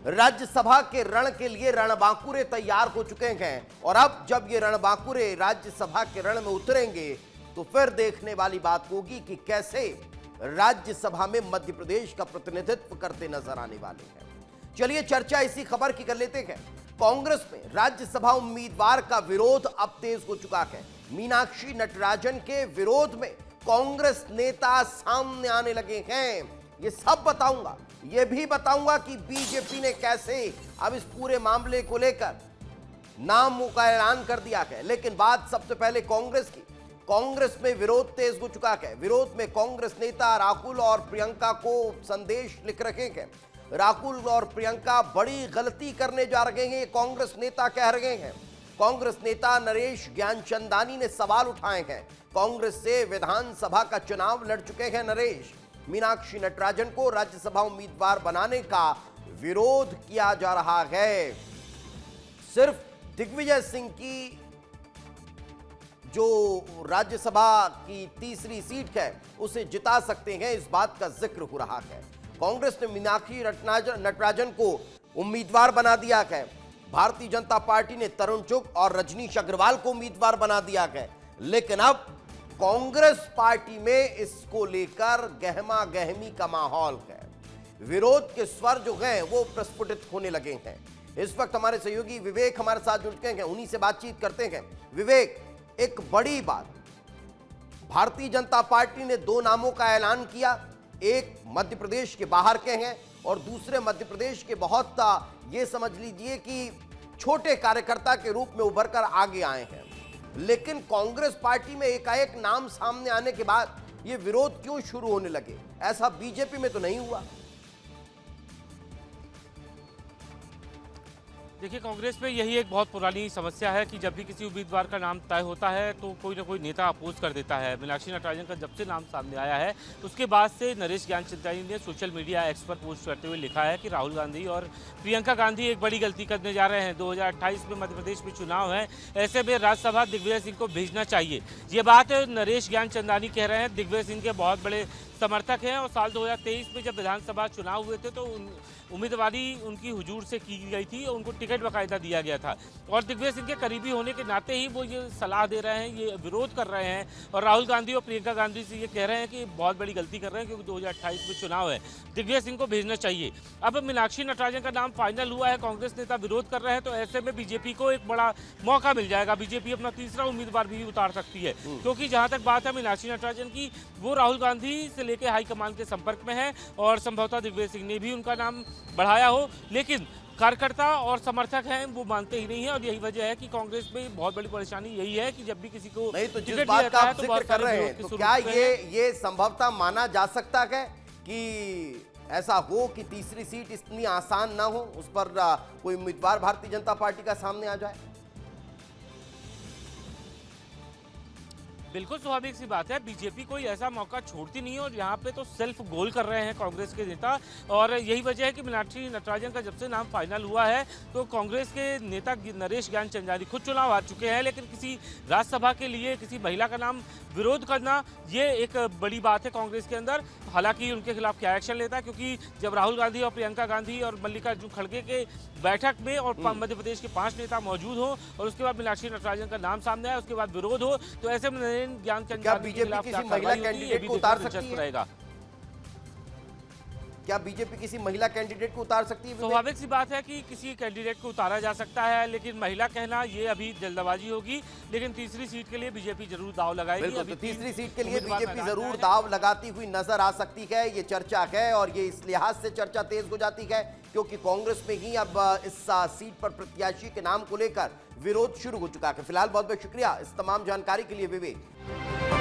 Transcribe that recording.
राज्यसभा के रण के लिए रणबांकुरे तैयार हो चुके हैं और अब जब ये रणबांकुरे राज्यसभा के रण में उतरेंगे तो फिर देखने वाली बात होगी कि कैसे राज्यसभा में मध्य प्रदेश का प्रतिनिधित्व करते नजर आने वाले हैं। चलिए चर्चा इसी खबर की कर लेते हैं। कांग्रेस में राज्यसभा उम्मीदवार का विरोध अब तेज हो चुका है। मीनाक्षी नटराजन के विरोध में कांग्रेस नेता सामने आने लगे हैं। ये सब बताऊंगा, ये भी बताऊंगा कि बीजेपी ने कैसे अब इस पूरे मामले को लेकर नामों का ऐलान कर दिया है। लेकिन बात सबसे पहले कांग्रेस की। कांग्रेस में विरोध तेज हो चुका है। विरोध में कांग्रेस नेता राहुल और प्रियंका को संदेश लिख रहे हैं। राहुल और प्रियंका बड़ी गलती करने जा रहे हैं, कांग्रेस नेता कह रहे हैं। कांग्रेस नेता नरेश ज्ञानचंदानी ने सवाल उठाए हैं। कांग्रेस से विधानसभा का चुनाव लड़ चुके हैं नरेश। मीनाक्षी नटराजन को राज्यसभा उम्मीदवार बनाने का विरोध किया जा रहा है। सिर्फ दिग्विजय सिंह की जो राज्यसभा की तीसरी सीट है उसे जिता सकते हैं, इस बात का जिक्र हो रहा है। कांग्रेस ने मीनाक्षी नटराजन को उम्मीदवार बना दिया है। भारतीय जनता पार्टी ने तरुण चुग और रजनीश अग्रवाल को उम्मीदवार बना दिया है। लेकिन अब कांग्रेस पार्टी में इसको लेकर गहमा गहमी का माहौल है। विरोध के स्वर जो हैं वो प्रस्फुटित होने लगे हैं। इस वक्त हमारे सहयोगी विवेक हमारे साथ जुड़ चुके हैं, उन्हीं से बातचीत करते हैं। विवेक, एक बड़ी बात, भारतीय जनता पार्टी ने दो नामों का ऐलान किया। एक मध्य प्रदेश के बाहर के हैं और दूसरे मध्य प्रदेश के बहुत ये समझ लीजिए कि छोटे कार्यकर्ता के रूप में उभर कर आगे आए हैं। लेकिन कांग्रेस पार्टी में एकाएक नाम सामने आने के बाद ये विरोध क्यों शुरू होने लगे? ऐसा बीजेपी में तो नहीं हुआ। देखिए, कांग्रेस में यही एक बहुत पुरानी समस्या है कि जब भी किसी उम्मीदवार का नाम तय होता है तो कोई ना कोई नेता अपोज कर देता है। मीनाक्षी नटराजन का जब से नाम सामने आया है उसके बाद से नरेश ज्ञानचंदानी ने सोशल मीडिया एक्स पर पोस्ट करते हुए लिखा है कि राहुल गांधी और प्रियंका गांधी एक बड़ी गलती करने जा रहे हैं। 2028 में मध्य प्रदेश में चुनाव है, ऐसे में राज्यसभा दिग्विजय सिंह को भेजना चाहिए। ये बात नरेश ज्ञानचंदानी कह रहे हैं। दिग्विजय सिंह के बहुत बड़े समर्थक हैं और साल 2023 में जब विधानसभा चुनाव हुए थे तो उम्मीदवारी उनकी हुजूर से की गई थी और उनको टिकट बाकायदा दिया गया था। और दिग्विजय सिंह के करीबी होने के नाते ही वो ये सलाह दे रहे हैं, ये विरोध कर रहे हैं और राहुल गांधी और प्रियंका गांधी से ये कह रहे हैं कि बहुत बड़ी गलती कर रहे हैं क्योंकि 2028 में चुनाव है, दिग्विजय सिंह को भेजना चाहिए। अब मीनाक्षी नटराजन का नाम फाइनल हुआ है, कांग्रेस नेता विरोध कर रहे हैं, तो ऐसे में बीजेपी को एक बड़ा मौका मिल जाएगा। बीजेपी अपना तीसरा उम्मीदवार भी उतार सकती है क्योंकि जहाँ तक बात है मीनाक्षी नटराजन की, वो राहुल गांधी से लेकर हाईकमान के संपर्क में है और संभवतः दिग्विजय सिंह ने भी उनका नाम बढ़ाया हो, लेकिन कार्यकर्ता और समर्थक हैं वो मानते ही नहीं है। और यही वजह है कि कांग्रेस में बहुत बड़ी परेशानी यही है कि जब भी किसी को नहीं तो जिस बात का आप जिक्र कर रहे हैं तो क्या ये संभवतः माना जा सकता है कि ऐसा हो कि तीसरी सीट इतनी आसान ना हो, उस पर कोई उम्मीदवार भारतीय जनता पार्टी का सामने आ जाए? बिल्कुल स्वाभाविक सी बात है, बीजेपी कोई ऐसा मौका छोड़ती नहीं है और यहाँ पे तो सेल्फ गोल कर रहे हैं कांग्रेस के नेता। और यही वजह है कि मीनाक्षी नटराजन का जब से नाम फाइनल हुआ है तो कांग्रेस के नेता नरेश ज्ञानचंदानी खुद चुनाव हार चुके हैं, लेकिन किसी राज्यसभा के लिए किसी महिला का नाम विरोध करना ये एक बड़ी बात है कांग्रेस के अंदर। हालांकि उनके खिलाफ क्या एक्शन लेता है, क्योंकि जब राहुल गांधी और प्रियंका गांधी और मल्लिकार्जुन खड़गे के बैठक में और मध्य प्रदेश के 5 नेता मौजूद हो और उसके बाद मीनाक्षी नटराजन का नाम सामने आया, उसके बाद विरोध हो, तो ऐसे में क्या बीजेपी किसी महिला कैंडिडेट को उतार सकती है? क्या बीजेपी किसी महिला कैंडिडेट को उतार सकती है? स्वाभाविक सी बात है कि किसी कैंडिडेट को उतारा जा सकता है, लेकिन महिला कहना ये अभी जल्दबाजी होगी। लेकिन तीसरी सीट के लिए बीजेपी जरूर दाव लगाएगी। बिल्कुल, तो तीसरी सीट के लिए बीजेपी जरूर दाव लगाती हुई नजर आ सकती है, ये चर्चा है। और ये इस लिहाज से चर्चा तेज हो जाती है क्योंकि कांग्रेस में ही अब इस सीट पर प्रत्याशी के नाम को लेकर विरोध शुरू हो चुका है। फिलहाल बहुत बहुत शुक्रिया इस तमाम जानकारी के लिए विवेक।